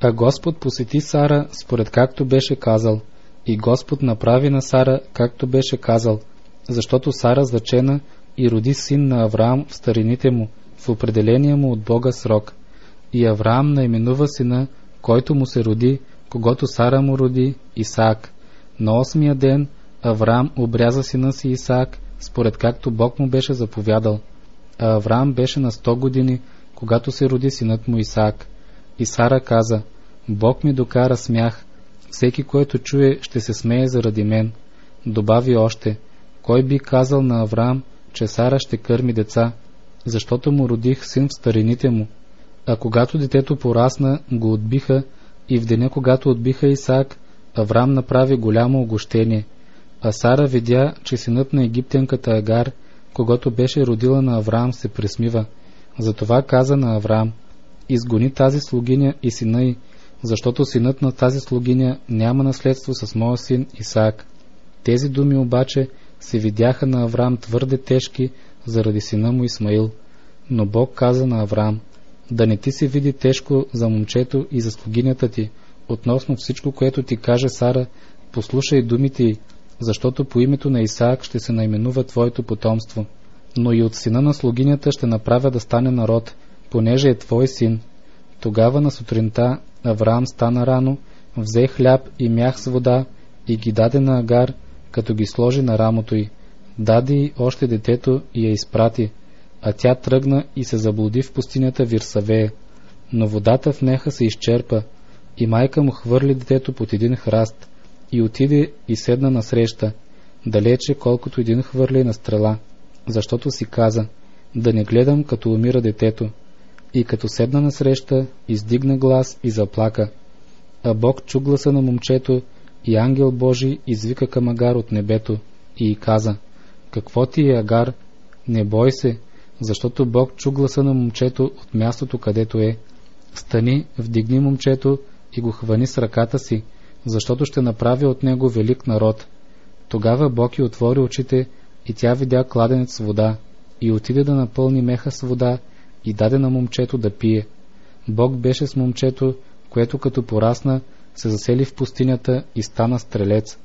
А Господ посети Сара според както беше казал, и Господ направи на Сара както беше казал, защото Сара зачена и роди син на Авраам в старините му, в определения му от Бога срок. И Авраам наименува сина, който му се роди, когато Сара му роди, Исаак. На 8-я ден Авраам обряза сина си Исаак, според както Бог му беше заповядал. А Авраам беше на 100 години, когато се роди синът му Исаак. И Сара каза: Бог ми докара смях, всеки, който чуе, ще се смее заради мен. Добави още: кой би казал на Авраам, че Сара ще кърми деца, защото му родих син в старините му. А когато детето порасна, го отбиха, и в деня, когато отбиха Исаак, Авраам направи голямо огощение. А Сара видя, че синът на египтянката Агар, когато беше родила на Авраам, се пресмива. Затова каза на Авраам: изгони тази слугиня и сина й, защото синът на тази слугиня няма наследство с моя син Исаак. Тези думи обаче се видяха на Авраам твърде тежки заради сина му Исмаил. Но Бог каза на Авраам: да не ти се види тежко за момчето и за слугинята ти, относно всичко, което ти каже Сара, послушай думите й, защото по името на Исаак ще се наименува твоето потомство. Но и от сина на слугинята ще направя да стане народ, понеже е твой син. Тогава на сутринта Авраам стана рано, взе хляб и мях с вода и ги даде на Агар, като ги сложи на рамото й. Даде й още детето и я изпрати, а тя тръгна и се заблуди в пустинята Вирсавее. Но водата в неха се изчерпа, и майка му хвърли детето под един храст, и отиде и седна насреща, далече колкото един хвърли на стрела, защото си каза: да не гледам като умира детето. И като седна насреща, издигна глас и заплака. А Бог чу гласа на момчето, и ангел Божий извика към Агар от небето и й каза: какво ти е, Агар? Не бой се, защото Бог чу гласа на момчето от мястото, където е. Стани, вдигни момчето и го хвани с ръката си, защото ще направя от него велик народ. Тогава Бог й отвори очите, и тя видя кладенец с вода, и отиде да напълни меха с вода и даде на момчето да пие. Бог беше с момчето, което като порасна, се засели в пустинята и стана стрелец.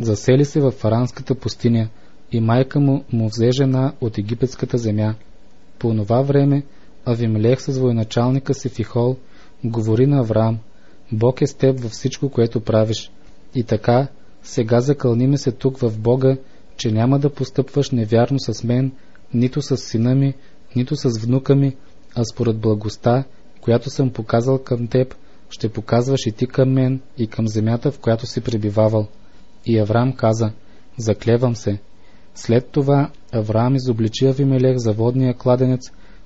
Засели се в Фаранската пустиня, и майка му взе жена от египетската земя. По онова време Авимелех с военачалника си Фихол говори на Авраам: Бог е с теб във всичко, което правиш. И така, сега закълниме се тук в Бога, че няма да постъпваш невярно с мен, нито с сина ми, нито с внука ми, а според благостта, която съм показал към теб, ще показваш и ти към мен и към земята, в която си пребивавал. И Авраам каза: заклевам се. След това Авраам изобличи Авимелех за водния кладенец,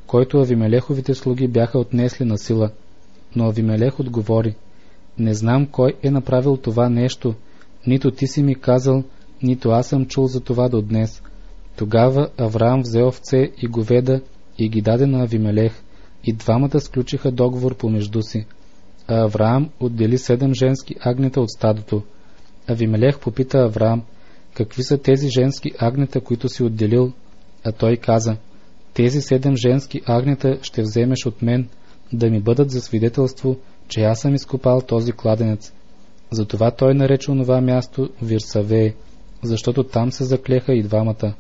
който Авимелеховите слуги бяха отнесли на сила. Но Авимелех отговори: не знам кой е направил това нещо, нито ти си ми казал, нито аз съм чул за това до днес. Тогава Авраам взе овце и говеда и ги даде на Авимелех, и двамата сключиха договор помежду си. А Авраам отдели 7 женски агнета от стадото. Авимелех попита Авраам: какви са тези женски агнета, които си отделил? А той каза: тези 7 женски агнета ще вземеш от мен, да ми бъдат за свидетелство, че аз съм изкопал този кладенец. Затова той нарече онова място Вирсавее, защото там се заклеха и двамата.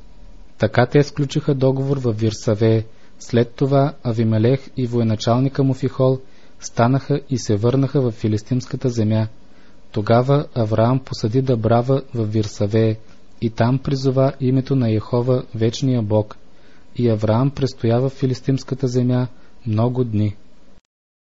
Така те сключиха договор във Вирсавее. След това Авимелех и военачалника му Фихол станаха и се върнаха в филистимската земя. Тогава Авраам посади дъбрава във Вирсавее и там призова името на Йехова, вечния Бог. И Авраам престоява в филистимската земя много дни.